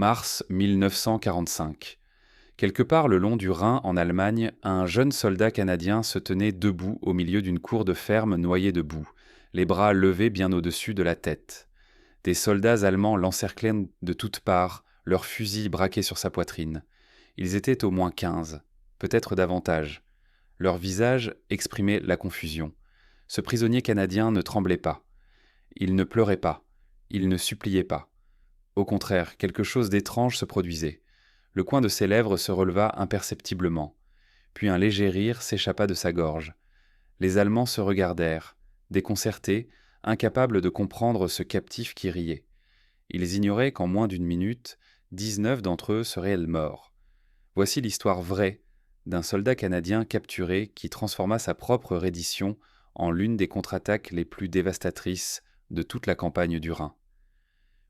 Mars 1945. Quelque part le long du Rhin, en Allemagne, un jeune soldat canadien se tenait debout au milieu d'une cour de ferme noyée de boue, les bras levés bien au-dessus de la tête. Des soldats allemands l'encerclaient de toutes parts, leurs fusils braqués sur sa poitrine. Ils étaient au moins 15, peut-être davantage. Leur visage exprimait la confusion. Ce prisonnier canadien ne tremblait pas. Il ne pleurait pas. Il ne suppliait pas. Au contraire, quelque chose d'étrange se produisait. Le coin de ses lèvres se releva imperceptiblement. Puis un léger rire s'échappa de sa gorge. Les Allemands se regardèrent, déconcertés, incapables de comprendre ce captif qui riait. Ils ignoraient qu'en moins d'une minute, 19 d'entre eux seraient morts. Voici l'histoire vraie d'un soldat canadien capturé qui transforma sa propre reddition en l'une des contre-attaques les plus dévastatrices de toute la campagne du Rhin.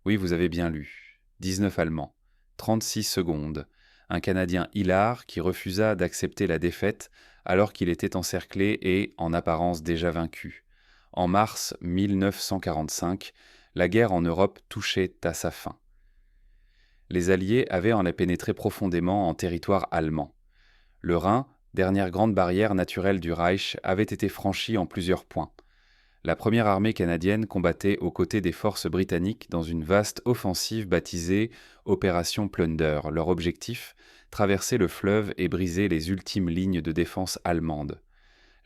Oui, vous avez bien lu. 19 Allemands, 36 secondes. Un Canadien hilar qui refusa d'accepter la défaite alors qu'il était encerclé et, en apparence, déjà vaincu. En mars 1945, la guerre en Europe touchait à sa fin. Les Alliés avaient en pénétré profondément en territoire allemand. Le Rhin, dernière grande barrière naturelle du Reich, avait été franchi en plusieurs points. La première armée canadienne combattait aux côtés des forces britanniques dans une vaste offensive baptisée Opération Plunder. Leur objectif, traverser le fleuve et briser les ultimes lignes de défense allemandes.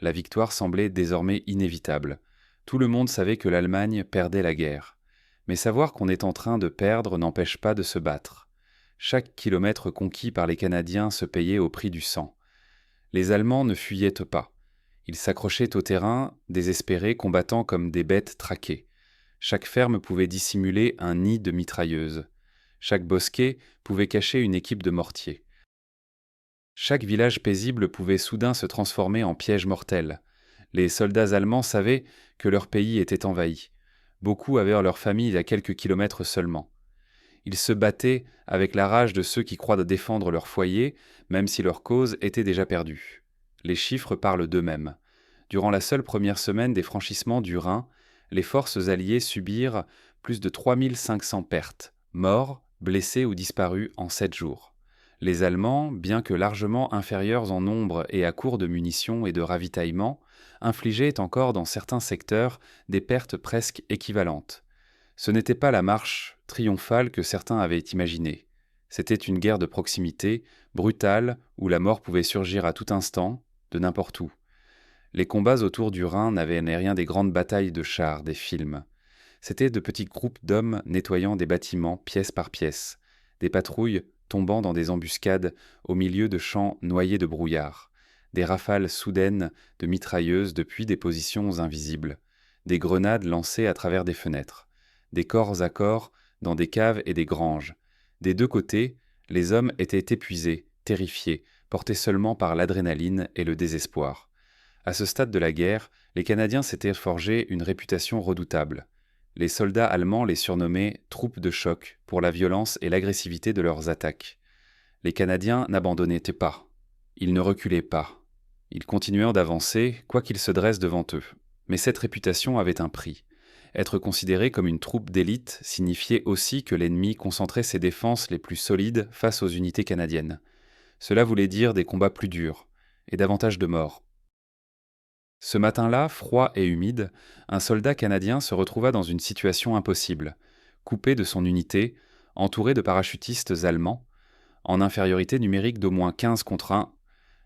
La victoire semblait désormais inévitable. Tout le monde savait que l'Allemagne perdait la guerre. Mais savoir qu'on est en train de perdre n'empêche pas de se battre. Chaque kilomètre conquis par les Canadiens se payait au prix du sang. Les Allemands ne fuyaient pas. Ils s'accrochaient au terrain, désespérés, combattant comme des bêtes traquées. Chaque ferme pouvait dissimuler un nid de mitrailleuses. Chaque bosquet pouvait cacher une équipe de mortiers. Chaque village paisible pouvait soudain se transformer en piège mortel. Les soldats allemands savaient que leur pays était envahi. Beaucoup avaient leur famille à quelques kilomètres seulement. Ils se battaient avec la rage de ceux qui croient défendre leur foyer, même si leur cause était déjà perdue. Les chiffres parlent d'eux-mêmes. Durant la seule première semaine des franchissements du Rhin, les forces alliées subirent plus de 3500 pertes, morts, blessés ou disparus en 7 jours. Les Allemands, bien que largement inférieurs en nombre et à court de munitions et de ravitaillement, infligeaient encore dans certains secteurs des pertes presque équivalentes. Ce n'était pas la marche triomphale que certains avaient imaginée. C'était une guerre de proximité, brutale, où la mort pouvait surgir à tout instant, de n'importe où. Les combats autour du Rhin n'avaient rien des grandes batailles de chars, des films. C'étaient de petits groupes d'hommes nettoyant des bâtiments pièce par pièce, des patrouilles tombant dans des embuscades au milieu de champs noyés de brouillard, des rafales soudaines de mitrailleuses depuis des positions invisibles, des grenades lancées à travers des fenêtres, des corps à corps dans des caves et des granges. Des deux côtés, les hommes étaient épuisés, terrifiés, portés seulement par l'adrénaline et le désespoir. À ce stade de la guerre, les Canadiens s'étaient forgé une réputation redoutable. Les soldats allemands les surnommaient « troupes de choc » pour la violence et l'agressivité de leurs attaques. Les Canadiens n'abandonnaient pas. Ils ne reculaient pas. Ils continuèrent d'avancer, quoi qu'ils se dressent devant eux. Mais cette réputation avait un prix. Être considéré comme une troupe d'élite signifiait aussi que l'ennemi concentrait ses défenses les plus solides face aux unités canadiennes. Cela voulait dire des combats plus durs et davantage de morts. Ce matin-là, froid et humide, un soldat canadien se retrouva dans une situation impossible, coupé de son unité, entouré de parachutistes allemands, en infériorité numérique d'au moins 15 contre 1.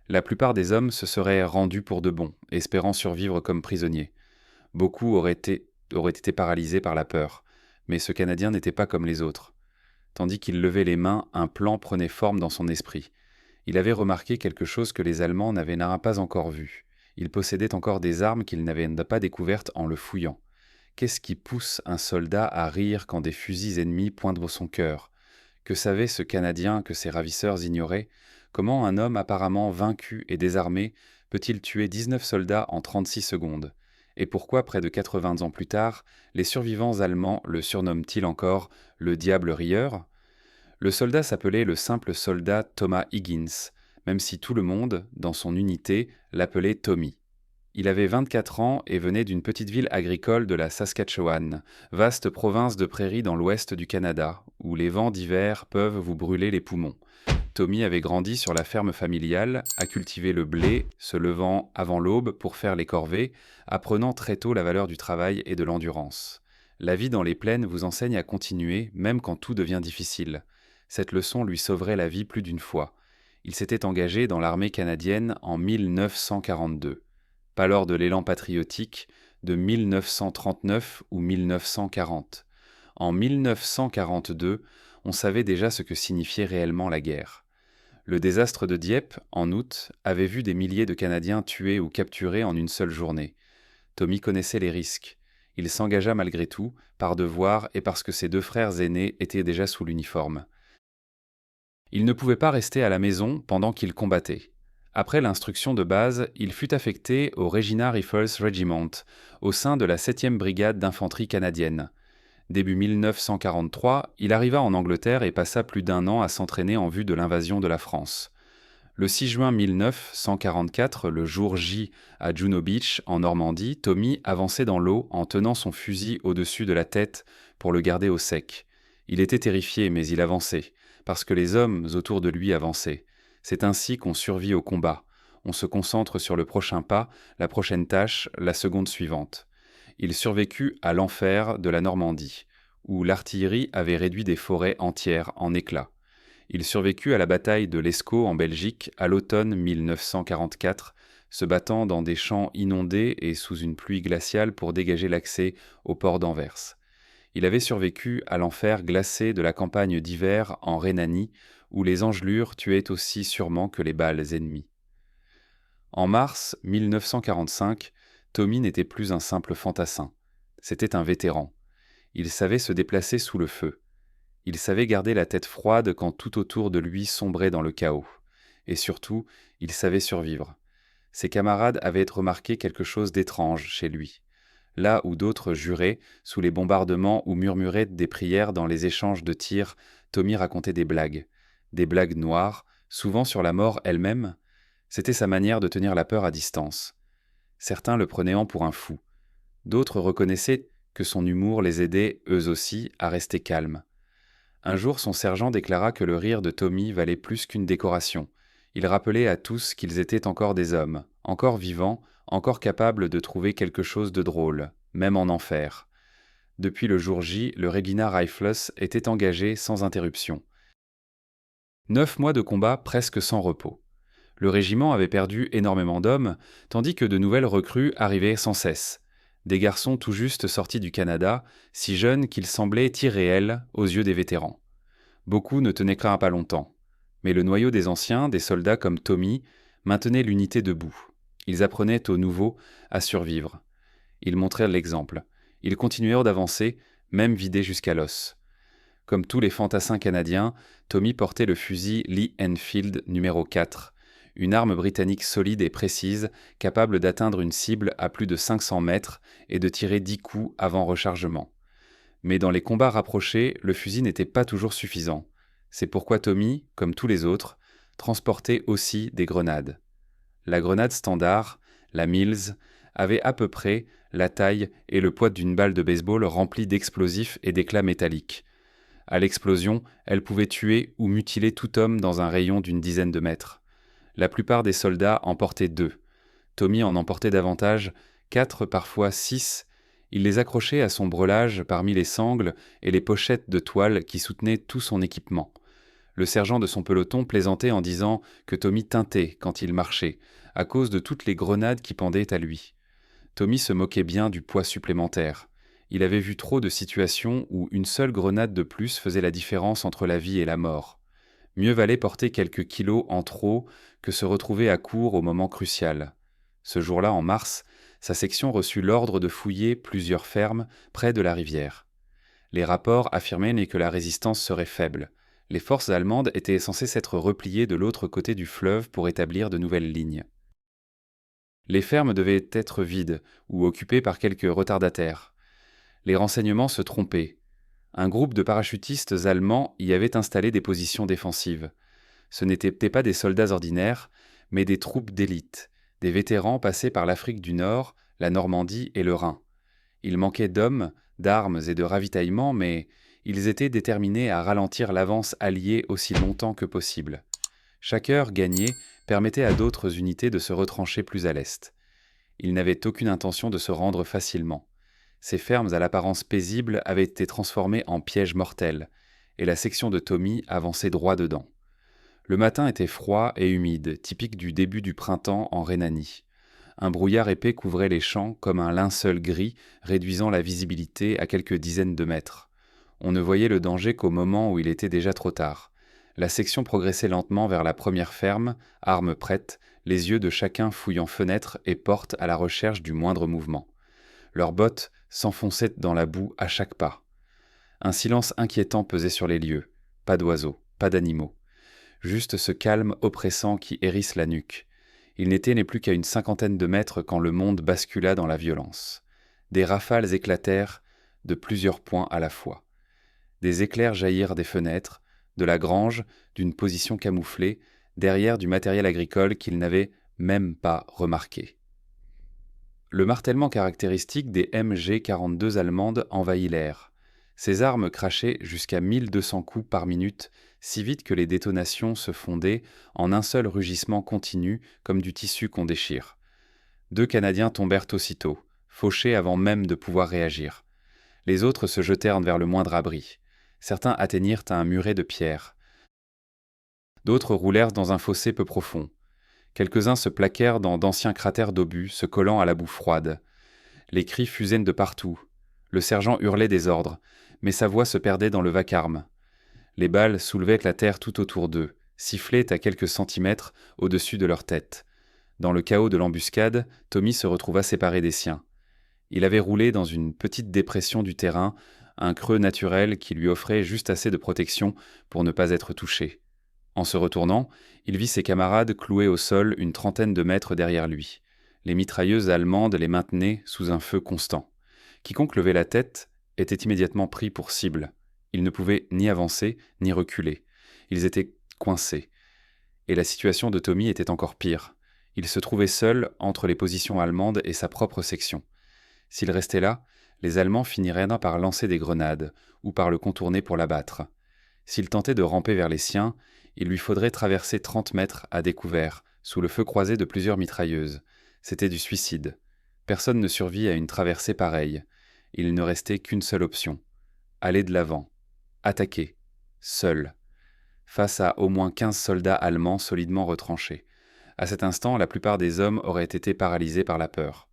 La plupart des hommes se seraient rendus pour de bon, espérant survivre comme prisonniers. Beaucoup auraient été paralysés par la peur, mais ce Canadien n'était pas comme les autres. Tandis qu'il levait les mains, un plan prenait forme dans son esprit. Il avait remarqué quelque chose que les Allemands n'avaient pas encore vu. Il possédait encore des armes qu'ils n'avaient pas découvertes en le fouillant. Qu'est-ce qui pousse un soldat à rire quand des fusils ennemis pointent son cœur? Que savait ce Canadien que ses ravisseurs ignoraient? Comment un homme apparemment vaincu et désarmé peut-il tuer 19 soldats en 36 secondes? Et pourquoi, près de 80 ans plus tard, les survivants allemands le surnomment-ils encore le diable rieur? Le soldat s'appelait le simple soldat Thomas Higgins, même si tout le monde, dans son unité, l'appelait Tommy. Il avait 24 ans et venait d'une petite ville agricole de la Saskatchewan, vaste province de prairies dans l'ouest du Canada, où les vents d'hiver peuvent vous brûler les poumons. Tommy avait grandi sur la ferme familiale, a cultivé le blé, se levant avant l'aube pour faire les corvées, apprenant très tôt la valeur du travail et de l'endurance. La vie dans les plaines vous enseigne à continuer, même quand tout devient difficile. Cette leçon lui sauverait la vie plus d'une fois. Il s'était engagé dans l'armée canadienne en 1942. Pas lors de l'élan patriotique de 1939 ou 1940. En 1942, on savait déjà ce que signifiait réellement la guerre. Le désastre de Dieppe, en août, avait vu des milliers de Canadiens tués ou capturés en une seule journée. Tommy connaissait les risques. Il s'engagea malgré tout, par devoir et parce que ses deux frères aînés étaient déjà sous l'uniforme. Il ne pouvait pas rester à la maison pendant qu'il combattait. Après l'instruction de base, il fut affecté au Regina Rifles Regiment, au sein de la 7e brigade d'infanterie canadienne. Début 1943, il arriva en Angleterre et passa plus d'un an à s'entraîner en vue de l'invasion de la France. Le 6 juin 1944, le jour J à Juno Beach, en Normandie, Tommy avançait dans l'eau en tenant son fusil au-dessus de la tête pour le garder au sec. Il était terrifié, mais il avançait, parce que les hommes autour de lui avançaient. C'est ainsi qu'on survit au combat. On se concentre sur le prochain pas, la prochaine tâche, la seconde suivante. Il survécut à l'enfer de la Normandie, où l'artillerie avait réduit des forêts entières en éclats. Il survécut à la bataille de l'Escaut en Belgique à l'automne 1944, se battant dans des champs inondés et sous une pluie glaciale pour dégager l'accès au port d'Anvers. Il avait survécu à l'enfer glacé de la campagne d'hiver en Rhénanie, où les engelures tuaient aussi sûrement que les balles ennemies. En mars 1945, Tommy n'était plus un simple fantassin. C'était un vétéran. Il savait se déplacer sous le feu. Il savait garder la tête froide quand tout autour de lui sombrait dans le chaos. Et surtout, il savait survivre. Ses camarades avaient remarqué quelque chose d'étrange chez lui. Là où d'autres juraient, sous les bombardements ou murmuraient des prières dans les échanges de tirs, Tommy racontait des blagues. Des blagues noires, souvent sur la mort elle-même. C'était sa manière de tenir la peur à distance. Certains le prenaient pour un fou. D'autres reconnaissaient que son humour les aidait, eux aussi, à rester calmes. Un jour, son sergent déclara que le rire de Tommy valait plus qu'une décoration. Il rappelait à tous qu'ils étaient encore des hommes, encore vivants, encore capables de trouver quelque chose de drôle, même en enfer. Depuis le jour J, le Regina Rifles était engagé sans interruption. 9 mois de combat presque sans repos. Le régiment avait perdu énormément d'hommes, tandis que de nouvelles recrues arrivaient sans cesse. Des garçons tout juste sortis du Canada, si jeunes qu'ils semblaient irréels aux yeux des vétérans. Beaucoup ne tenaient pas longtemps. Mais le noyau des anciens, des soldats comme Tommy, maintenait l'unité debout. Ils apprenaient aux nouveaux à survivre. Ils montrèrent l'exemple. Ils continuèrent d'avancer, même vidés jusqu'à l'os. Comme tous les fantassins canadiens, Tommy portait le fusil Lee Enfield numéro 4, une arme britannique solide et précise, capable d'atteindre une cible à plus de 500 mètres et de tirer 10 coups avant rechargement. Mais dans les combats rapprochés, le fusil n'était pas toujours suffisant. C'est pourquoi Tommy, comme tous les autres, transportait aussi des grenades. La grenade standard, la Mills, avait à peu près la taille et le poids d'une balle de baseball remplie d'explosifs et d'éclats métalliques. À l'explosion, elle pouvait tuer ou mutiler tout homme dans un rayon d'une dizaine de mètres. La plupart des soldats en portaient 2. Tommy en emportait davantage, 4, parfois 6. Il les accrochait à son brelage parmi les sangles et les pochettes de toile qui soutenaient tout son équipement. Le sergent de son peloton plaisantait en disant que Tommy tintait quand il marchait, à cause de toutes les grenades qui pendaient à lui. Tommy se moquait bien du poids supplémentaire. Il avait vu trop de situations où une seule grenade de plus faisait la différence entre la vie et la mort. Mieux valait porter quelques kilos en trop que se retrouver à court au moment crucial. Ce jour-là, en mars, sa section reçut l'ordre de fouiller plusieurs fermes près de la rivière. Les rapports affirmaient que la résistance serait faible. Les forces allemandes étaient censées s'être repliées de l'autre côté du fleuve pour établir de nouvelles lignes. Les fermes devaient être vides ou occupées par quelques retardataires. Les renseignements se trompaient. Un groupe de parachutistes allemands y avait installé des positions défensives. Ce n'étaient pas des soldats ordinaires, mais des troupes d'élite, Des vétérans passés par l'Afrique du Nord, la Normandie et le Rhin. Il manquait d'hommes, d'armes et de ravitaillement, mais ils étaient déterminés à ralentir l'avance alliée aussi longtemps que possible. Chaque heure gagnée permettait à d'autres unités de se retrancher plus à l'est. Ils n'avaient aucune intention de se rendre facilement. Ces fermes à l'apparence paisible avaient été transformées en pièges mortels, et la section de Tommy avançait droit dedans. Le matin était froid et humide, typique du début du printemps en Rhénanie. Un brouillard épais couvrait les champs comme un linceul gris, réduisant la visibilité à quelques dizaines de mètres. On ne voyait le danger qu'au moment où il était déjà trop tard. La section progressait lentement vers la première ferme, armes prêtes, les yeux de chacun fouillant fenêtres et portes à la recherche du moindre mouvement. Leurs bottes s'enfonçaient dans la boue à chaque pas. Un silence inquiétant pesait sur les lieux. Pas d'oiseaux, pas d'animaux. Juste ce calme oppressant qui hérisse la nuque. Il n'était plus qu'à une 50aine de mètres quand le monde bascula dans la violence. Des rafales éclatèrent de plusieurs points à la fois. Des éclairs jaillirent des fenêtres, de la grange, d'une position camouflée, derrière du matériel agricole qu'ils n'avaient même pas remarqué. Le martèlement caractéristique des MG-42 allemandes envahit l'air. Ces armes crachaient jusqu'à 1200 coups par minute, si vite que les détonations se fondaient en un seul rugissement continu comme du tissu qu'on déchire. 2 Canadiens tombèrent aussitôt, fauchés avant même de pouvoir réagir. Les autres se jetèrent vers le moindre abri. Certains atteignirent à un muret de pierre. D'autres roulèrent dans un fossé peu profond. Quelques-uns se plaquèrent dans d'anciens cratères d'obus, se collant à la boue froide. Les cris fusaient de partout. Le sergent hurlait des ordres, mais sa voix se perdait dans le vacarme. Les balles soulevaient la terre tout autour d'eux, sifflaient à quelques centimètres au-dessus de leur tête. Dans le chaos de l'embuscade, Tommy se retrouva séparé des siens. Il avait roulé dans une petite dépression du terrain, un creux naturel qui lui offrait juste assez de protection pour ne pas être touché. En se retournant, il vit ses camarades cloués au sol une trentaine de mètres derrière lui. Les mitrailleuses allemandes les maintenaient sous un feu constant. Quiconque levait la tête était immédiatement pris pour cible. Ils ne pouvaient ni avancer, ni reculer. Ils étaient coincés. Et la situation de Tommy était encore pire. Il se trouvait seul entre les positions allemandes et sa propre section. S'il restait là, les Allemands finiraient par lancer des grenades, ou par le contourner pour l'abattre. S'il tentait de ramper vers les siens, il lui faudrait traverser 30 mètres à découvert, sous le feu croisé de plusieurs mitrailleuses. C'était du suicide. Personne ne survit à une traversée pareille. Il ne restait qu'une seule option. Aller de l'avant. Attaquer. Seul. Face à au moins 15 soldats allemands solidement retranchés. À cet instant, la plupart des hommes auraient été paralysés par la peur.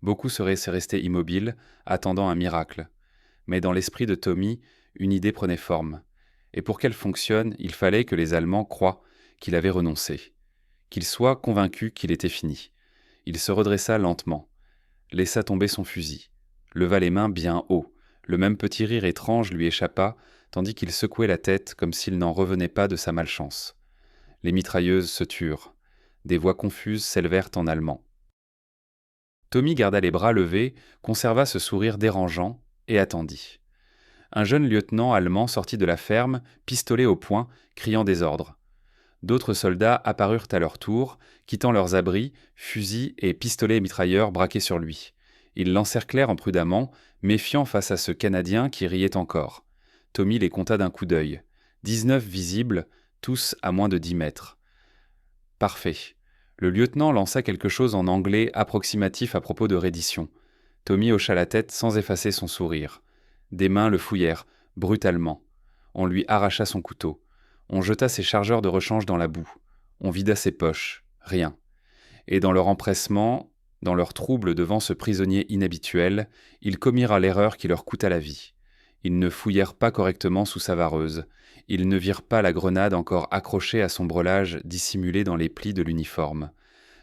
Beaucoup seraient restés immobiles, attendant un miracle. Mais dans l'esprit de Tommy, une idée prenait forme. Et pour qu'elle fonctionne, il fallait que les Allemands croient qu'il avait renoncé, qu'ils soient convaincus qu'il était fini. Il se redressa lentement, laissa tomber son fusil, leva les mains bien haut. Le même petit rire étrange lui échappa, tandis qu'il secouait la tête comme s'il n'en revenait pas de sa malchance. Les mitrailleuses se turent. Des voix confuses s'élevèrent en allemand. Tommy garda les bras levés, conserva ce sourire dérangeant et attendit. Un jeune lieutenant allemand sortit de la ferme, pistolet au poing, criant des ordres. D'autres soldats apparurent à leur tour, quittant leurs abris, fusils et pistolets et mitrailleurs braqués sur lui. Ils l'encerclèrent imprudemment, méfiants face à ce Canadien qui riait encore. Tommy les compta d'un coup d'œil. 19 visibles, tous à moins de 10 mètres. Parfait. Le lieutenant lança quelque chose en anglais approximatif à propos de reddition. Tommy hocha la tête sans effacer son sourire. Des mains le fouillèrent, brutalement. On lui arracha son couteau. On jeta ses chargeurs de rechange dans la boue. On vida ses poches. Rien. Et dans leur empressement, dans leur trouble devant ce prisonnier inhabituel, ils commirent l'erreur qui leur coûta la vie. Ils ne fouillèrent pas correctement sous sa vareuse. Ils ne virent pas la grenade encore accrochée à son brelage dissimulé dans les plis de l'uniforme.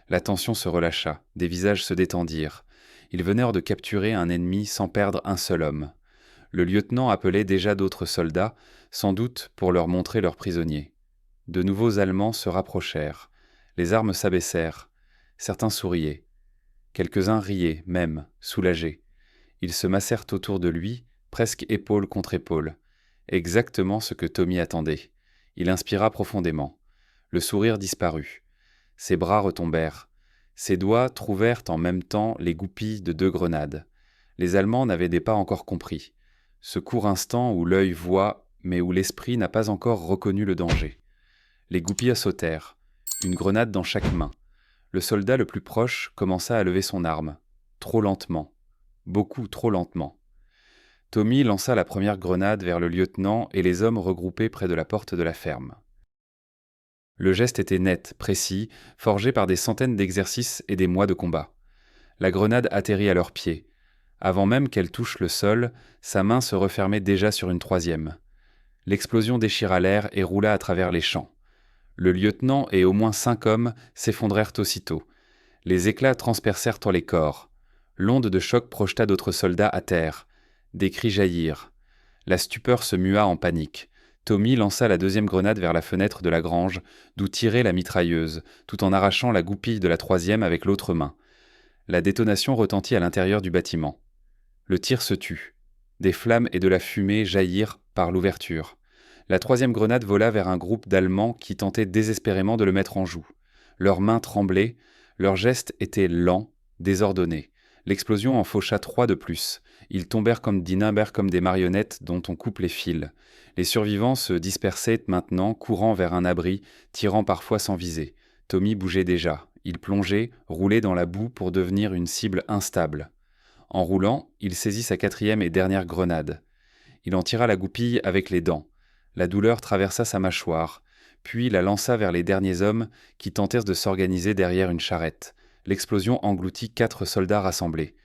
La tension se relâcha, des visages se détendirent. Ils venèrent de capturer un ennemi sans perdre un seul homme. Le lieutenant appelait déjà d'autres soldats, sans doute pour leur montrer leurs prisonniers. De nouveaux Allemands se rapprochèrent. Les armes s'abaissèrent. Certains souriaient. Quelques-uns riaient, même, soulagés. Ils se massèrent autour de lui, presque épaule contre épaule. Exactement ce que Tommy attendait. Il inspira profondément. Le sourire disparut. Ses bras retombèrent. Ses doigts trouvèrent en même temps les goupilles de 2 grenades. Les Allemands n'avaient pas encore compris. Ce court instant où l'œil voit, mais où l'esprit n'a pas encore reconnu le danger. Les goupilles sautèrent, une grenade dans chaque main. Le soldat le plus proche commença à lever son arme. Trop lentement. Beaucoup trop lentement. Tommy lança la première grenade vers le lieutenant et les hommes regroupés près de la porte de la ferme. Le geste était net, précis, forgé par des centaines d'exercices et des mois de combat. La grenade atterrit à leurs pieds. Avant même qu'elle touche le sol, sa main se refermait déjà sur une troisième. L'explosion déchira l'air et roula à travers les champs. Le lieutenant et au moins 5 hommes s'effondrèrent aussitôt. Les éclats transpercèrent les corps. L'onde de choc projeta d'autres soldats à terre. Des cris jaillirent. La stupeur se mua en panique. Tommy lança la deuxième grenade vers la fenêtre de la grange, d'où tirait la mitrailleuse, tout en arrachant la goupille de la troisième avec l'autre main. La détonation retentit à l'intérieur du bâtiment. Le tir se tut. Des flammes et de la fumée jaillirent par l'ouverture. La troisième grenade vola vers un groupe d'Allemands qui tentaient désespérément de le mettre en joue. Leurs mains tremblaient, leurs gestes étaient lents, désordonnés. L'explosion en faucha 3 de plus. Ils tombèrent comme des marionnettes dont on coupe les fils. Les survivants se dispersaient maintenant, courant vers un abri, tirant parfois sans viser. Tommy bougeait déjà. Il plongeait, roulait dans la boue pour devenir une cible instable. En roulant, il saisit sa quatrième et dernière grenade. Il en tira la goupille avec les dents. La douleur traversa sa mâchoire, puis la lança vers les derniers hommes qui tentèrent de s'organiser derrière une charrette. L'explosion engloutit 4 soldats rassemblés.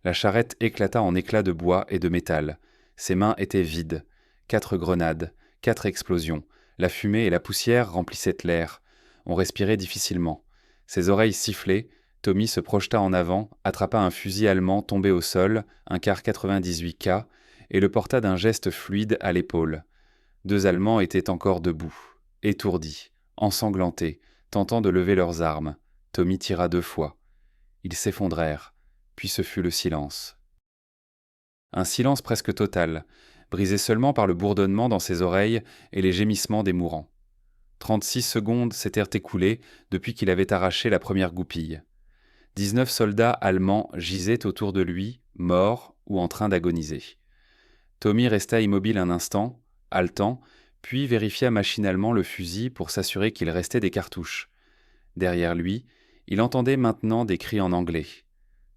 La charrette éclata en éclats de bois et de métal. Ses mains étaient vides. 4 grenades, 4 explosions. La fumée et la poussière remplissaient l'air. On respirait difficilement. Ses oreilles sifflaient. Tommy se projeta en avant, attrapa un fusil allemand tombé au sol, un Kar 98K, et le porta d'un geste fluide à l'épaule. 2 Allemands étaient encore debout, étourdis, ensanglantés, tentant de lever leurs armes. Tommy tira 2 fois. Ils s'effondrèrent, puis ce fut le silence. Un silence presque total, brisé seulement par le bourdonnement dans ses oreilles et les gémissements des mourants. 36 secondes s'étaient écoulées depuis qu'il avait arraché la première goupille. 19 soldats allemands gisaient autour de lui, morts ou en train d'agoniser. Tommy resta immobile un instant, haletant, puis vérifia machinalement le fusil pour s'assurer qu'il restait des cartouches. Derrière lui, il entendait maintenant des cris en anglais.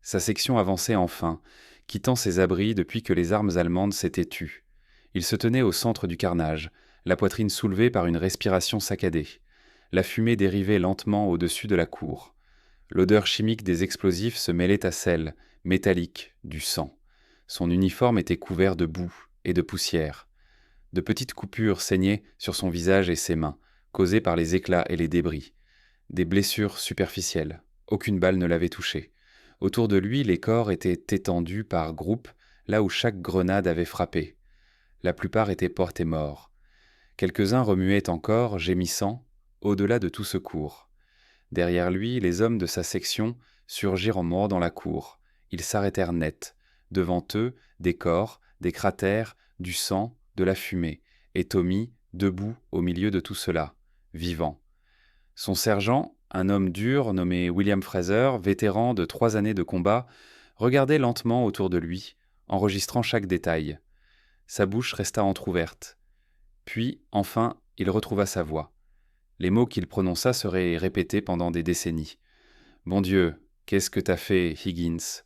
Sa section avançait enfin, quittant ses abris depuis que les armes allemandes s'étaient tues. Il se tenait au centre du carnage, la poitrine soulevée par une respiration saccadée. La fumée dérivait lentement au-dessus de la cour. L'odeur chimique des explosifs se mêlait à celle, métallique, du sang. Son uniforme était couvert de boue et de poussière. De petites coupures saignaient sur son visage et ses mains, causées par les éclats et les débris. Des blessures superficielles. Aucune balle ne l'avait touché. Autour de lui, les corps étaient étendus par groupes, là où chaque grenade avait frappé. La plupart étaient portés morts. Quelques-uns remuaient encore, gémissant, au-delà de tout secours. Derrière lui, les hommes de sa section surgirent en mordant la cour. Ils s'arrêtèrent net. Devant eux, des corps, des cratères, du sang, de la fumée, et Tommy, debout au milieu de tout cela, vivant. Son sergent, un homme dur nommé William Fraser, vétéran de 3 années de combat, regardait lentement autour de lui, enregistrant chaque détail. Sa bouche resta entr'ouverte. Puis, enfin, il retrouva sa voix. Les mots qu'il prononça seraient répétés pendant des décennies. « Bon Dieu, qu'est-ce que t'as fait, Higgins ?»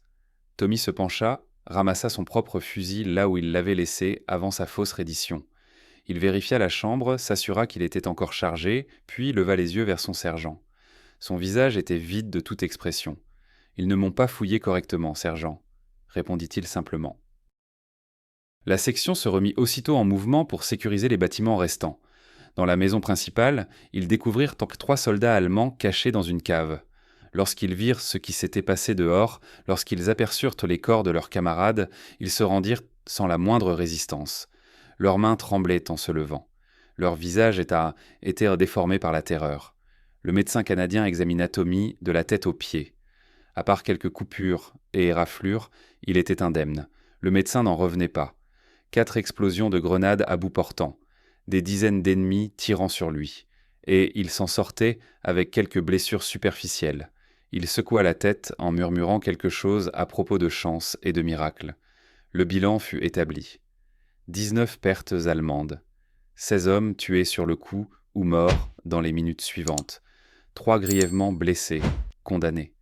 Tommy se pencha, ramassa son propre fusil là où il l'avait laissé avant sa fausse reddition. Il vérifia la chambre, s'assura qu'il était encore chargé, puis leva les yeux vers son sergent. Son visage était vide de toute expression. « Ils ne m'ont pas fouillé correctement, sergent », répondit-il simplement. La section se remit aussitôt en mouvement pour sécuriser les bâtiments restants. Dans la maison principale, ils découvrirent 3 soldats allemands cachés dans une cave. Lorsqu'ils virent ce qui s'était passé dehors, lorsqu'ils aperçurent les corps de leurs camarades, ils se rendirent sans la moindre résistance. Leurs mains tremblaient en se levant. Leurs visages étaient déformés par la terreur. Le médecin canadien examina Tommy de la tête aux pieds. À part quelques coupures et éraflures, il était indemne. Le médecin n'en revenait pas. 4 explosions de grenades à bout portant. Des dizaines d'ennemis tirant sur lui, et il s'en sortait avec quelques blessures superficielles. Il secoua la tête en murmurant quelque chose à propos de chance et de miracle. Le bilan fut établi. 19 pertes allemandes. 16 hommes tués sur le coup ou morts dans les minutes suivantes. 3 grièvement blessés, condamnés.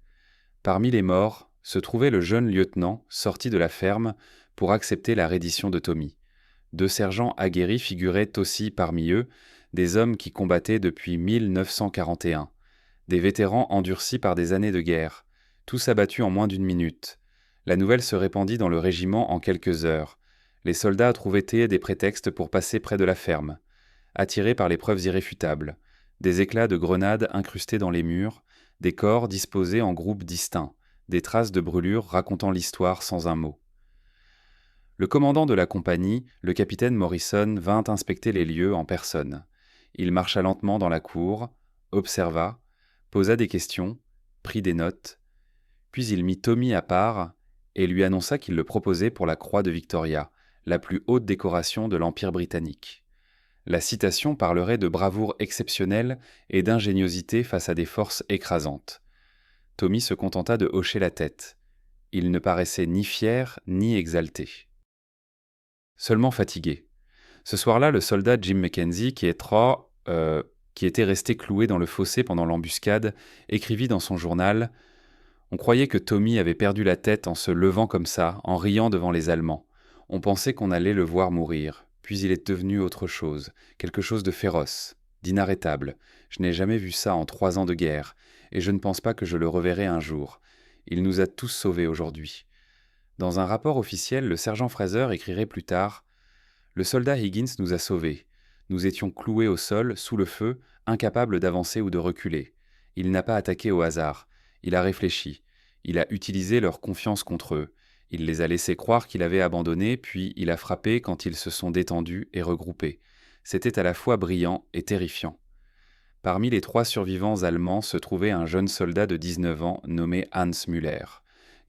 Parmi les morts se trouvait le jeune lieutenant sorti de la ferme pour accepter la reddition de Tommy. 2 sergents aguerris figuraient aussi parmi eux, des hommes qui combattaient depuis 1941, des vétérans endurcis par des années de guerre, tous abattus en moins d'une minute. La nouvelle se répandit dans le régiment en quelques heures. Les soldats trouvaient des prétextes pour passer près de la ferme, attirés par les preuves irréfutables, des éclats de grenades incrustés dans les murs, des corps disposés en groupes distincts, des traces de brûlures racontant l'histoire sans un mot. Le commandant de la compagnie, le capitaine Morrison, vint inspecter les lieux en personne. Il marcha lentement dans la cour, observa, posa des questions, prit des notes, puis il mit Tommy à part et lui annonça qu'il le proposait pour la Croix de Victoria, la plus haute décoration de l'Empire britannique. La citation parlerait de bravoure exceptionnelle et d'ingéniosité face à des forces écrasantes. Tommy se contenta de hocher la tête. Il ne paraissait ni fier ni exalté. Seulement fatigué. Ce soir-là, le soldat Jim Mackenzie, qui était resté cloué dans le fossé pendant l'embuscade, écrivit dans son journal « On croyait que Tommy avait perdu la tête en se levant comme ça, en riant devant les Allemands. On pensait qu'on allait le voir mourir. Puis il est devenu autre chose, quelque chose de féroce, d'inarrêtable. Je n'ai jamais vu ça en 3 ans de guerre, et je ne pense pas que je le reverrai un jour. Il nous a tous sauvés aujourd'hui. » Dans un rapport officiel, le sergent Fraser écrirait plus tard « Le soldat Higgins nous a sauvés. Nous étions cloués au sol, sous le feu, incapables d'avancer ou de reculer. Il n'a pas attaqué au hasard. Il a réfléchi. Il a utilisé leur confiance contre eux. Il les a laissés croire qu'il avait abandonné, puis il a frappé quand ils se sont détendus et regroupés. C'était à la fois brillant et terrifiant. » Parmi les 3 survivants allemands se trouvait un jeune soldat de 19 ans nommé Hans Müller.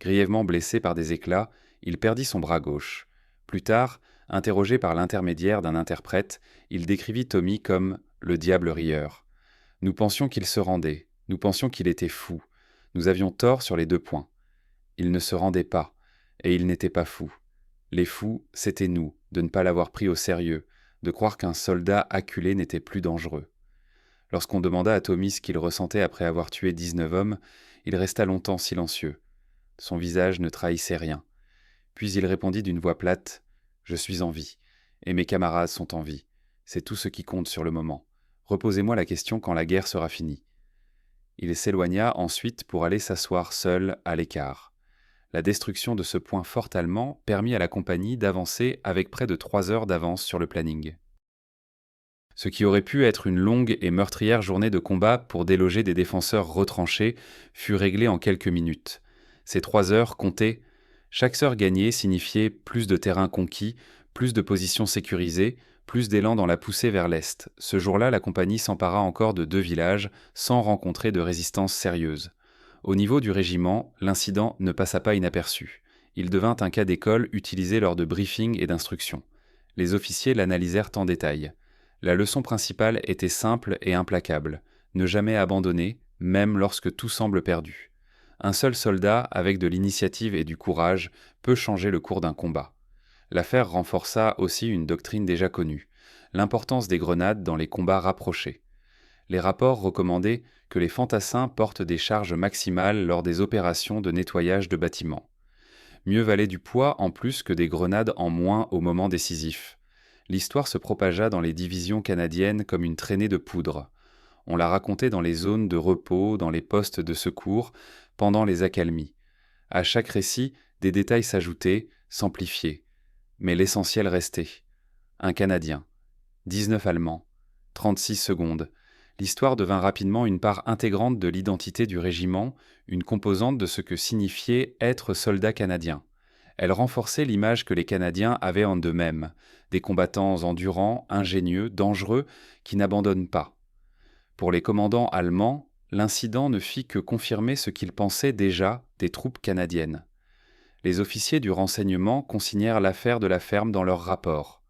Grièvement blessé par des éclats, il perdit son bras gauche. Plus tard, interrogé par l'intermédiaire d'un interprète, il décrivit Tommy comme « le diable rieur ». Nous pensions qu'il se rendait, nous pensions qu'il était fou. Nous avions tort sur les 2 points. Il ne se rendait pas, et il n'était pas fou. Les fous, c'était nous, de ne pas l'avoir pris au sérieux, de croire qu'un soldat acculé n'était plus dangereux. Lorsqu'on demanda à Tommy ce qu'il ressentait après avoir tué 19 hommes, il resta longtemps silencieux. Son visage ne trahissait rien. Puis il répondit d'une voix plate « Je suis en vie, et mes camarades sont en vie. C'est tout ce qui compte sur le moment. Reposez-moi la question quand la guerre sera finie. » Il s'éloigna ensuite pour aller s'asseoir seul à l'écart. La destruction de ce point fort allemand permit à la compagnie d'avancer avec près de 3 heures d'avance sur le planning. Ce qui aurait pu être une longue et meurtrière journée de combat pour déloger des défenseurs retranchés fut réglé en quelques minutes. Ces 3 heures comptaient. Chaque heure gagnée signifiait plus de terrain conquis, plus de positions sécurisées, plus d'élan dans la poussée vers l'est. Ce jour-là, la compagnie s'empara encore de 2 villages, sans rencontrer de résistance sérieuse. Au niveau du régiment, l'incident ne passa pas inaperçu. Il devint un cas d'école utilisé lors de briefings et d'instructions. Les officiers l'analysèrent en détail. La leçon principale était simple et implacable. Ne jamais abandonner, même lorsque tout semble perdu. Un seul soldat, avec de l'initiative et du courage, peut changer le cours d'un combat. L'affaire renforça aussi une doctrine déjà connue, l'importance des grenades dans les combats rapprochés. Les rapports recommandaient que les fantassins portent des charges maximales lors des opérations de nettoyage de bâtiments. Mieux valait du poids en plus que des grenades en moins au moment décisif. L'histoire se propagea dans les divisions canadiennes comme une traînée de poudre. On la racontait dans les zones de repos, dans les postes de secours, pendant les accalmies. À chaque récit, des détails s'ajoutaient, s'amplifiaient. Mais l'essentiel restait. Un Canadien, 19 Allemands, 36 secondes. L'histoire devint rapidement une part intégrante de l'identité du régiment, une composante de ce que signifiait être soldat canadien. Elle renforçait l'image que les Canadiens avaient en eux-mêmes, des combattants endurants, ingénieux, dangereux, qui n'abandonnent pas. Pour les commandants allemands, l'incident ne fit que confirmer ce qu'ils pensaient déjà des troupes canadiennes. Les officiers du renseignement consignèrent l'affaire de la ferme dans leur rapport.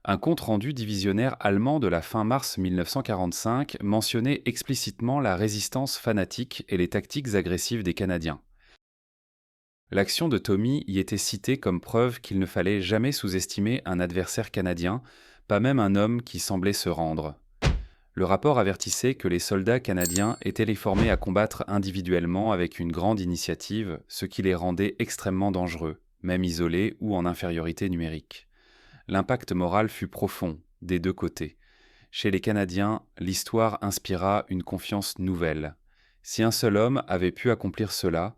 Un compte-rendu divisionnaire allemand de la fin mars 1945 mentionnait explicitement la résistance fanatique et les tactiques agressives des Canadiens. L'action de Tommy y était citée comme preuve qu'il ne fallait jamais sous-estimer un adversaire canadien, pas même un homme qui semblait se rendre. Le rapport avertissait que les soldats canadiens étaient les formés à combattre individuellement avec une grande initiative, ce qui les rendait extrêmement dangereux, même isolés ou en infériorité numérique. L'impact moral fut profond, des deux côtés. Chez les Canadiens, l'histoire inspira une confiance nouvelle. Si un seul homme avait pu accomplir cela,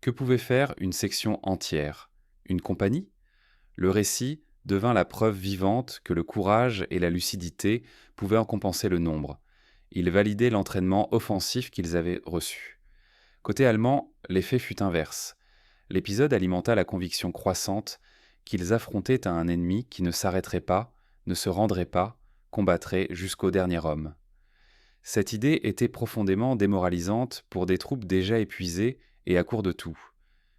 que pouvait faire une section entière? Une compagnie? Le récit devint la preuve vivante que le courage et la lucidité pouvaient en compenser le nombre. Il validait l'entraînement offensif qu'ils avaient reçu. Côté allemand, l'effet fut inverse. L'épisode alimenta la conviction croissante qu'ils affrontaient un ennemi qui ne s'arrêterait pas, ne se rendrait pas, combattrait jusqu'au dernier homme. Cette idée était profondément démoralisante pour des troupes déjà épuisées et à court de tout.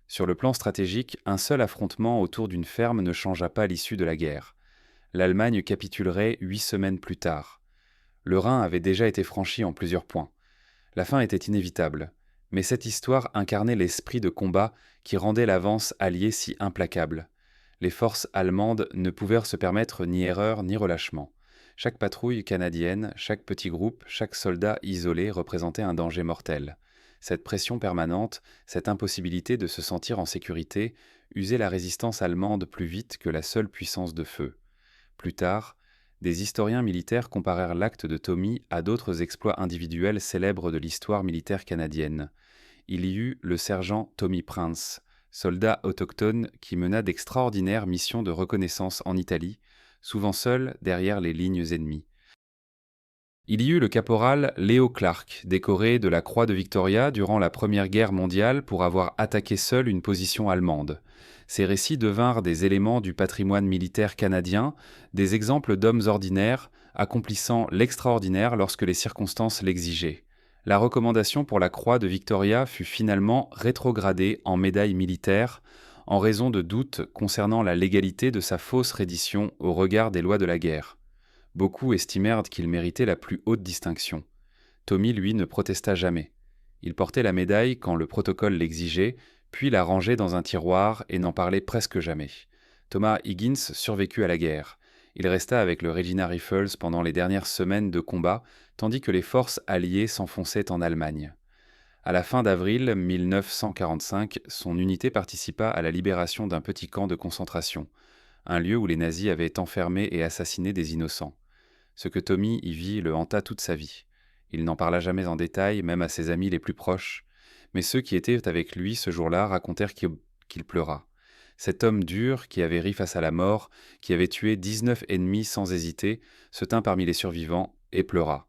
Sur le plan stratégique, un seul affrontement autour d'une ferme ne changea pas l'issue de la guerre. L'Allemagne capitulerait 8 semaines plus tard. Le Rhin avait déjà été franchi en plusieurs points. La fin était inévitable, mais cette histoire incarnait l'esprit de combat qui rendait l'avance alliée si implacable. Les forces allemandes ne pouvaient se permettre ni erreur ni relâchement. Chaque patrouille canadienne, chaque petit groupe, chaque soldat isolé représentait un danger mortel. Cette pression permanente, cette impossibilité de se sentir en sécurité, usait la résistance allemande plus vite que la seule puissance de feu. Plus tard, des historiens militaires comparèrent l'acte de Tommy à d'autres exploits individuels célèbres de l'histoire militaire canadienne. Il y eut le sergent Tommy Prince, soldat autochtone qui mena d'extraordinaires missions de reconnaissance en Italie, souvent seul derrière les lignes ennemies. Il y eut le caporal Leo Clark, décoré de la Croix de Victoria durant la Première Guerre mondiale pour avoir attaqué seul une position allemande. Ces récits devinrent des éléments du patrimoine militaire canadien, des exemples d'hommes ordinaires accomplissant l'extraordinaire lorsque les circonstances l'exigeaient. La recommandation pour la Croix de Victoria fut finalement rétrogradée en médaille militaire en raison de doutes concernant la légalité de sa fausse reddition au regard des lois de la guerre. Beaucoup estimèrent qu'il méritait la plus haute distinction. Tommy, lui, ne protesta jamais. Il portait la médaille quand le protocole l'exigeait, puis la rangeait dans un tiroir et n'en parlait presque jamais. Thomas Higgins survécut à la guerre. Il resta avec le Regina Rifles pendant les dernières semaines de combat, tandis que les forces alliées s'enfonçaient en Allemagne. À la fin d'avril 1945, son unité participa à la libération d'un petit camp de concentration, un lieu où les nazis avaient enfermé et assassiné des innocents. Ce que Tommy y vit le hanta toute sa vie. Il n'en parla jamais en détail, même à ses amis les plus proches, mais ceux qui étaient avec lui ce jour-là racontèrent qu'il pleura. Cet homme dur, qui avait ri face à la mort, qui avait tué 19 ennemis sans hésiter, se tint parmi les survivants et pleura.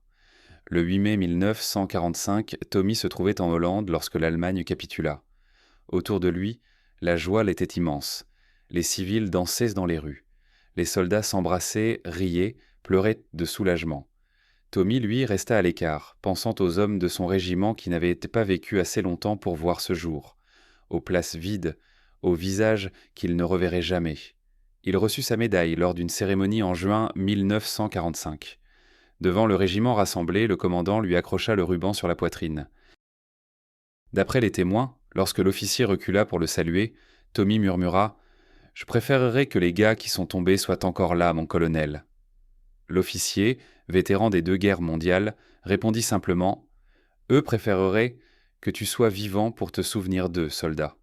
Le 8 mai 1945, Tommy se trouvait en Hollande lorsque l'Allemagne capitula. Autour de lui, la joie l'était immense. Les civils dansaient dans les rues. Les soldats s'embrassaient, riaient, pleuraient de soulagement. Tommy, lui, resta à l'écart, pensant aux hommes de son régiment qui n'avaient pas vécu assez longtemps pour voir ce jour, aux places vides, aux visages qu'il ne reverrait jamais. Il reçut sa médaille lors d'une cérémonie en juin 1945. Devant le régiment rassemblé, le commandant lui accrocha le ruban sur la poitrine. D'après les témoins, lorsque l'officier recula pour le saluer, Tommy murmura « Je préférerais que les gars qui sont tombés soient encore là, mon colonel. » L'officier, vétéran des 2 guerres mondiales, répondit simplement « Eux préféreraient que tu sois vivant pour te souvenir d'eux, soldat. »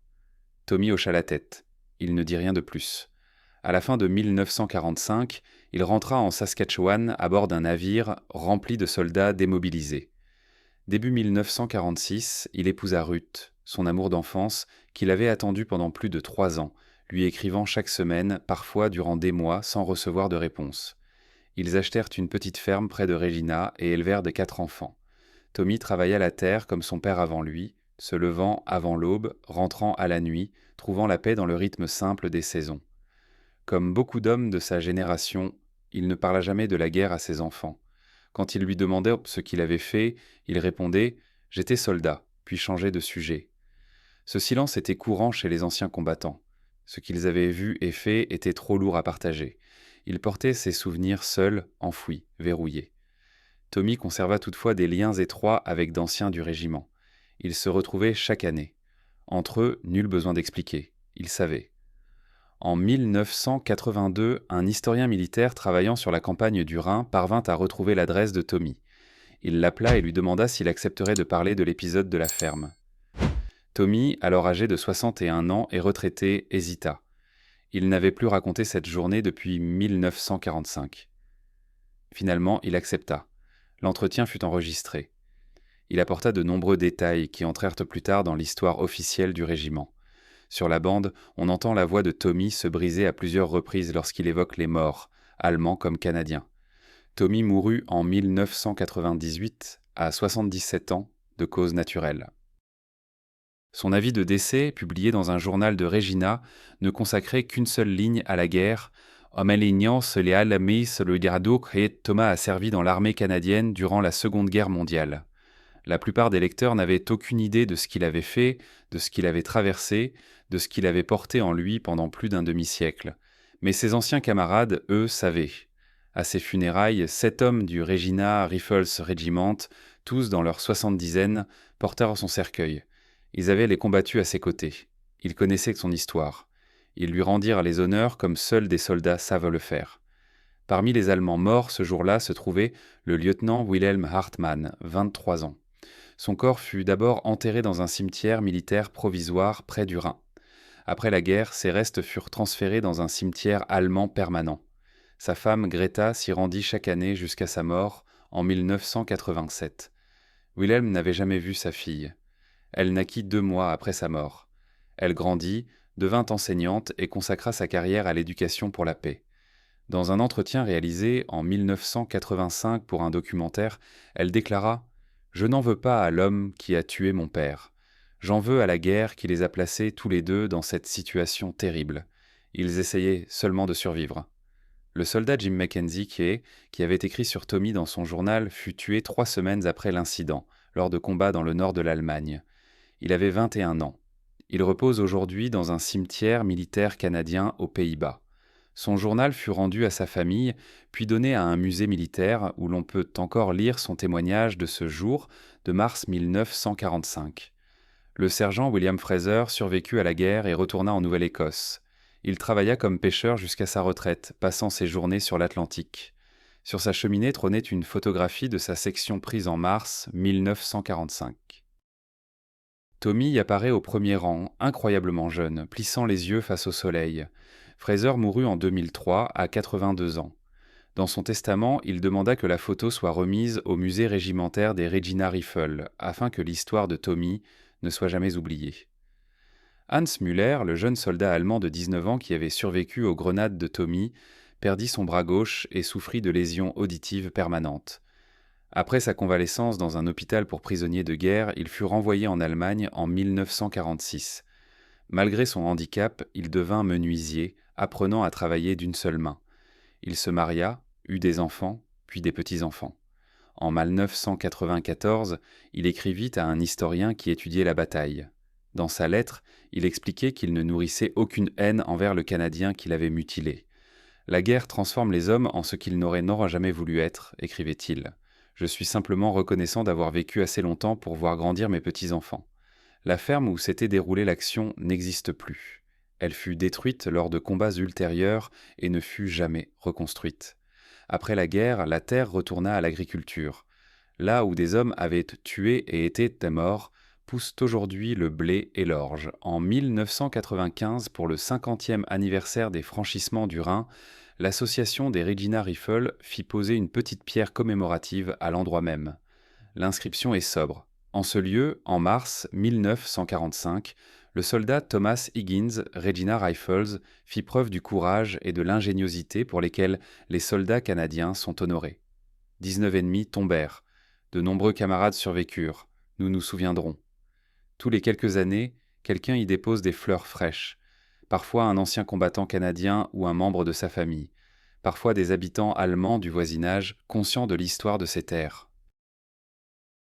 Tommy hocha la tête. Il ne dit rien de plus. À la fin de 1945, il rentra en Saskatchewan à bord d'un navire rempli de soldats démobilisés. Début 1946, il épousa Ruth, son amour d'enfance, qu'il avait attendu pendant plus de 3 ans, lui écrivant chaque semaine, parfois durant des mois, sans recevoir de réponse. Ils achetèrent une petite ferme près de Regina et élevèrent 4 enfants. Tommy travailla la terre comme son père avant lui, se levant avant l'aube, rentrant à la nuit, trouvant la paix dans le rythme simple des saisons. Comme beaucoup d'hommes de sa génération, il ne parla jamais de la guerre à ses enfants. Quand ils lui demandaient ce qu'il avait fait, il répondait « J'étais soldat », puis changeait de sujet. Ce silence était courant chez les anciens combattants. Ce qu'ils avaient vu et fait était trop lourd à partager. Il portait ses souvenirs seuls, enfouis, verrouillés. Tommy conserva toutefois des liens étroits avec d'anciens du régiment. Ils se retrouvaient chaque année. Entre eux, nul besoin d'expliquer. Ils savaient. En 1982, un historien militaire travaillant sur la campagne du Rhin parvint à retrouver l'adresse de Tommy. Il l'appela et lui demanda s'il accepterait de parler de l'épisode de la ferme. Tommy, alors âgé de 61 ans et retraité, hésita. Il n'avait plus raconté cette journée depuis 1945. Finalement, il accepta. L'entretien fut enregistré. Il apporta de nombreux détails qui entrèrent plus tard dans l'histoire officielle du régiment. Sur la bande, on entend la voix de Tommy se briser à plusieurs reprises lorsqu'il évoque les morts, allemands comme canadiens. Tommy mourut en 1998, à 77 ans, de cause naturelle. Son avis de décès, publié dans un journal de Regina, ne consacrait qu'une seule ligne à la guerre. Thomas a servi dans l'armée canadienne durant la Seconde Guerre mondiale. La plupart des lecteurs n'avaient aucune idée de ce qu'il avait fait, de ce qu'il avait traversé, de ce qu'il avait porté en lui pendant plus d'un demi-siècle. Mais ses anciens camarades, eux, savaient. À ses funérailles, 7 hommes du Regina Rifles Regiment, tous dans leur soixante-dizaine, portèrent son cercueil. Ils avaient les combattus à ses côtés. Ils connaissaient son histoire. Ils lui rendirent les honneurs comme seuls des soldats savent le faire. Parmi les Allemands morts ce jour-là se trouvait le lieutenant Wilhelm Hartmann, 23 ans. Son corps fut d'abord enterré dans un cimetière militaire provisoire près du Rhin. Après la guerre, ses restes furent transférés dans un cimetière allemand permanent. Sa femme Greta s'y rendit chaque année jusqu'à sa mort en 1987. Wilhelm n'avait jamais vu sa fille. Elle naquit 2 mois après sa mort. Elle grandit, devint enseignante et consacra sa carrière à l'éducation pour la paix. Dans un entretien réalisé en 1985 pour un documentaire, elle déclara « Je n'en veux pas à l'homme qui a tué mon père. J'en veux à la guerre qui les a placés tous les deux dans cette situation terrible. Ils essayaient seulement de survivre. » Le soldat Jim Mackenzie, qui avait écrit sur Tommy dans son journal, fut tué 3 semaines après l'incident, lors de combats dans le nord de l'Allemagne. Il avait 21 ans. Il repose aujourd'hui dans un cimetière militaire canadien aux Pays-Bas. Son journal fut rendu à sa famille, puis donné à un musée militaire où l'on peut encore lire son témoignage de ce jour de mars 1945. Le sergent William Fraser survécut à la guerre et retourna en Nouvelle-Écosse. Il travailla comme pêcheur jusqu'à sa retraite, passant ses journées sur l'Atlantique. Sur sa cheminée trônait une photographie de sa section prise en mars 1945. Tommy y apparaît au premier rang, incroyablement jeune, plissant les yeux face au soleil. Fraser mourut en 2003, à 82 ans. Dans son testament, il demanda que la photo soit remise au musée régimentaire des Regina Rifles, afin que l'histoire de Tommy ne soit jamais oubliée. Hans Müller, le jeune soldat allemand de 19 ans qui avait survécu aux grenades de Tommy, perdit son bras gauche et souffrit de lésions auditives permanentes. Après sa convalescence dans un hôpital pour prisonniers de guerre, il fut renvoyé en Allemagne en 1946. Malgré son handicap, il devint menuisier, apprenant à travailler d'une seule main. Il se maria, eut des enfants, puis des petits-enfants. En 1994, il écrivit à un historien qui étudiait la bataille. Dans sa lettre, il expliquait qu'il ne nourrissait aucune haine envers le Canadien qui l'avait mutilé. « La guerre transforme les hommes en ce qu'ils n'auraient jamais voulu être », écrivait-il. « Je suis simplement reconnaissant d'avoir vécu assez longtemps pour voir grandir mes petits-enfants. » La ferme où s'était déroulée l'action n'existe plus. Elle fut détruite lors de combats ultérieurs et ne fut jamais reconstruite. Après la guerre, la terre retourna à l'agriculture. Là où des hommes avaient tué et étaient morts, poussent aujourd'hui le blé et l'orge. En 1995, pour le 50e anniversaire des franchissements du Rhin, l'association des Regina Rifles fit poser une petite pierre commémorative à l'endroit même. L'inscription est sobre. En ce lieu, en mars 1945, le soldat Thomas Higgins, Regina Rifles, fit preuve du courage et de l'ingéniosité pour lesquels les soldats canadiens sont honorés. 19 ennemis tombèrent. De nombreux camarades survécurent. Nous nous souviendrons. Tous les quelques années, quelqu'un y dépose des fleurs fraîches. Parfois un ancien combattant canadien ou un membre de sa famille. Parfois des habitants allemands du voisinage, conscients de l'histoire de ces terres.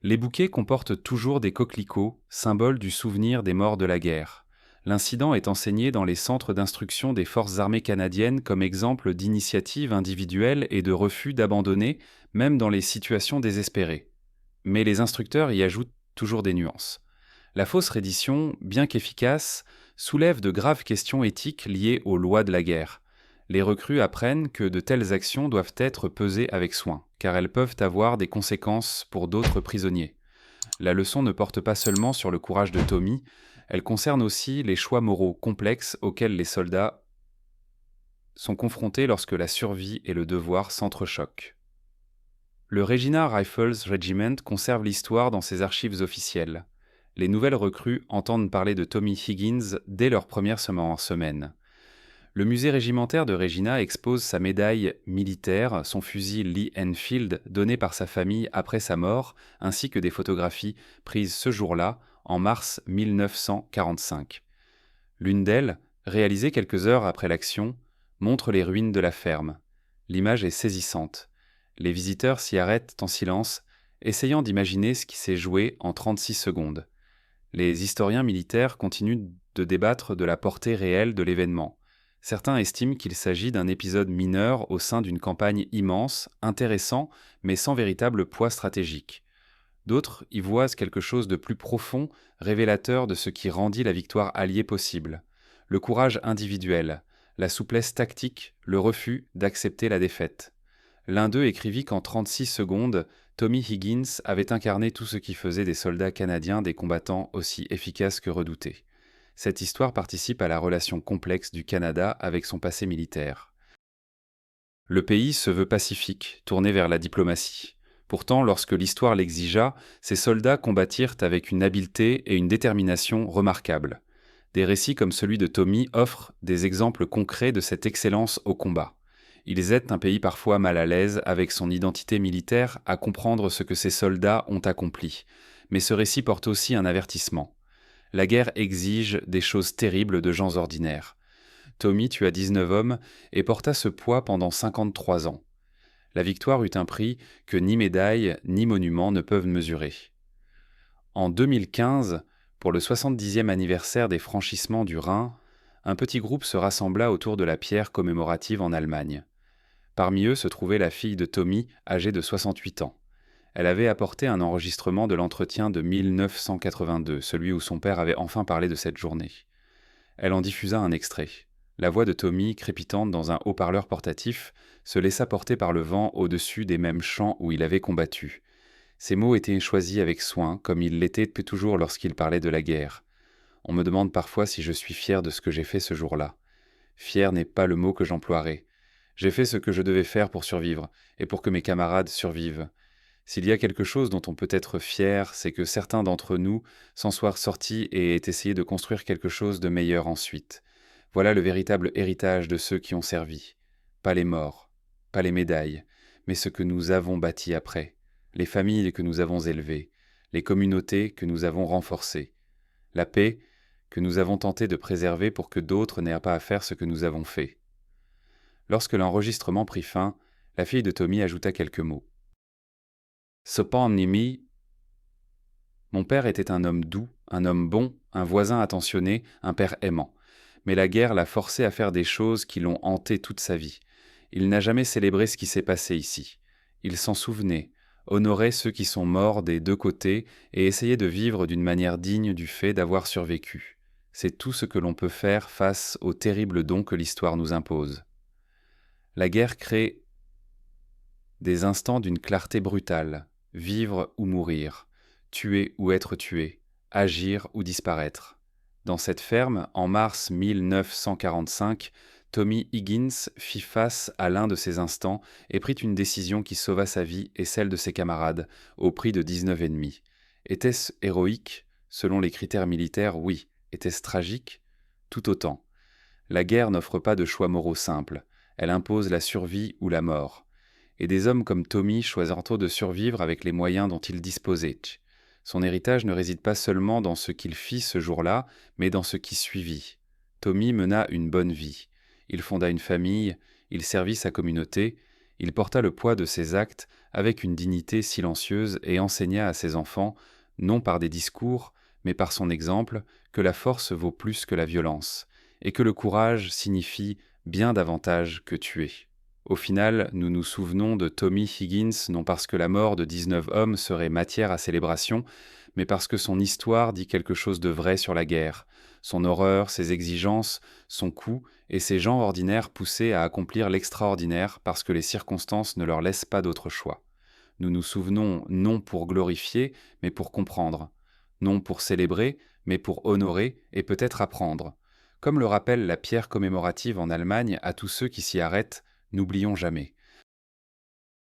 Les bouquets comportent toujours des coquelicots, symboles du souvenir des morts de la guerre. L'incident est enseigné dans les centres d'instruction des forces armées canadiennes comme exemple d'initiative individuelle et de refus d'abandonner, même dans les situations désespérées. Mais les instructeurs y ajoutent toujours des nuances. La fausse reddition, bien qu'efficace, soulève de graves questions éthiques liées aux lois de la guerre. Les recrues apprennent que de telles actions doivent être pesées avec soin, car elles peuvent avoir des conséquences pour d'autres prisonniers. La leçon ne porte pas seulement sur le courage de Tommy, elle concerne aussi les choix moraux complexes auxquels les soldats sont confrontés lorsque la survie et le devoir s'entrechoquent. Le Regina Rifles Regiment conserve l'histoire dans ses archives officielles. Les nouvelles recrues entendent parler de Tommy Higgins dès leur première semaine. Le musée régimentaire de Regina expose sa médaille militaire, son fusil Lee Enfield donné par sa famille après sa mort, ainsi que des photographies prises ce jour-là, en mars 1945. L'une d'elles, réalisée quelques heures après l'action, montre les ruines de la ferme. L'image est saisissante. Les visiteurs s'y arrêtent en silence, essayant d'imaginer ce qui s'est joué en 36 secondes. Les historiens militaires continuent de débattre de la portée réelle de l'événement. Certains estiment qu'il s'agit d'un épisode mineur au sein d'une campagne immense, intéressant, mais sans véritable poids stratégique. D'autres y voient quelque chose de plus profond, révélateur de ce qui rendit la victoire alliée possible. Le courage individuel, la souplesse tactique, le refus d'accepter la défaite. L'un d'eux écrivit qu'en 36 secondes, Tommy Higgins avait incarné tout ce qui faisait des soldats canadiens des combattants aussi efficaces que redoutés. Cette histoire participe à la relation complexe du Canada avec son passé militaire. Le pays se veut pacifique, tourné vers la diplomatie. Pourtant, lorsque l'histoire l'exigea, ces soldats combattirent avec une habileté et une détermination remarquables. Des récits comme celui de Tommy offrent des exemples concrets de cette excellence au combat. Ils aident un pays parfois mal à l'aise avec son identité militaire à comprendre ce que ces soldats ont accompli. Mais ce récit porte aussi un avertissement. La guerre exige des choses terribles de gens ordinaires. Tommy tua 19 hommes et porta ce poids pendant 53 ans. La victoire eut un prix que ni médaille ni monument ne peuvent mesurer. En 2015, pour le 70e anniversaire des franchissements du Rhin, un petit groupe se rassembla autour de la pierre commémorative en Allemagne. Parmi eux se trouvait la fille de Tommy, âgée de 68 ans. Elle avait apporté un enregistrement de l'entretien de 1982, celui où son père avait enfin parlé de cette journée. Elle en diffusa un extrait. La voix de Tommy, crépitante dans un haut-parleur portatif, se laissa porter par le vent au-dessus des mêmes champs où il avait combattu. Ces mots étaient choisis avec soin, comme ils l'étaient depuis toujours lorsqu'il parlait de la guerre. On me demande parfois si je suis fier de ce que j'ai fait ce jour-là. Fier n'est pas le mot que j'emploierai. J'ai fait ce que je devais faire pour survivre, et pour que mes camarades survivent. S'il y a quelque chose dont on peut être fier, c'est que certains d'entre nous s'en soient sortis et aient essayé de construire quelque chose de meilleur ensuite. Voilà le véritable héritage de ceux qui ont servi. Pas les morts, pas les médailles, mais ce que nous avons bâti après, les familles que nous avons élevées, les communautés que nous avons renforcées, la paix que nous avons tenté de préserver pour que d'autres n'aient pas à faire ce que nous avons fait. Lorsque l'enregistrement prit fin, la fille de Tommy ajouta quelques mots. Cependant, mon père était un homme doux, un homme bon, un voisin attentionné, un père aimant. Mais la guerre l'a forcé à faire des choses qui l'ont hanté toute sa vie. Il n'a jamais célébré ce qui s'est passé ici. Il s'en souvenait, honorait ceux qui sont morts des deux côtés et essayait de vivre d'une manière digne du fait d'avoir survécu. C'est tout ce que l'on peut faire face au terrible don que l'histoire nous impose. La guerre crée des instants d'une clarté brutale, vivre ou mourir, tuer ou être tué, agir ou disparaître. Dans cette ferme, en mars 1945, Tommy Higgins fit face à l'un de ces instants et prit une décision qui sauva sa vie et celle de ses camarades, au prix de 19 ennemis. Était-ce héroïque? Selon les critères militaires, oui. Était-ce tragique? Tout autant. La guerre n'offre pas de choix moraux simples. Elle impose la survie ou la mort. Et des hommes comme Tommy choisirent de survivre avec les moyens dont ils disposaient. Son héritage ne réside pas seulement dans ce qu'il fit ce jour-là, mais dans ce qui suivit. Tommy mena une bonne vie. Il fonda une famille, il servit sa communauté, il porta le poids de ses actes avec une dignité silencieuse et enseigna à ses enfants, non par des discours, mais par son exemple, que la force vaut plus que la violence, et que le courage signifie bien davantage que tuer. Au final, nous nous souvenons de Tommy Higgins non parce que la mort de 19 hommes serait matière à célébration, mais parce que son histoire dit quelque chose de vrai sur la guerre, son horreur, ses exigences, son coût et ces gens ordinaires poussés à accomplir l'extraordinaire parce que les circonstances ne leur laissent pas d'autre choix. Nous nous souvenons non pour glorifier, mais pour comprendre, non pour célébrer, mais pour honorer et peut-être apprendre. Comme le rappelle la pierre commémorative en Allemagne à tous ceux qui s'y arrêtent, n'oublions jamais.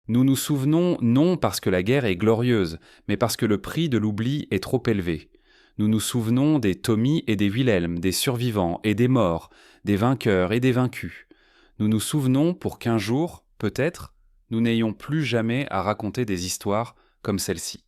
Nous nous souvenons non parce que la guerre est glorieuse, mais parce que le prix de l'oubli est trop élevé. Nous nous souvenons des Tommy et des Wilhelm, des survivants et des morts, des vainqueurs et des vaincus. Nous nous souvenons pour qu'un jour, peut-être, nous n'ayons plus jamais à raconter des histoires comme celle-ci.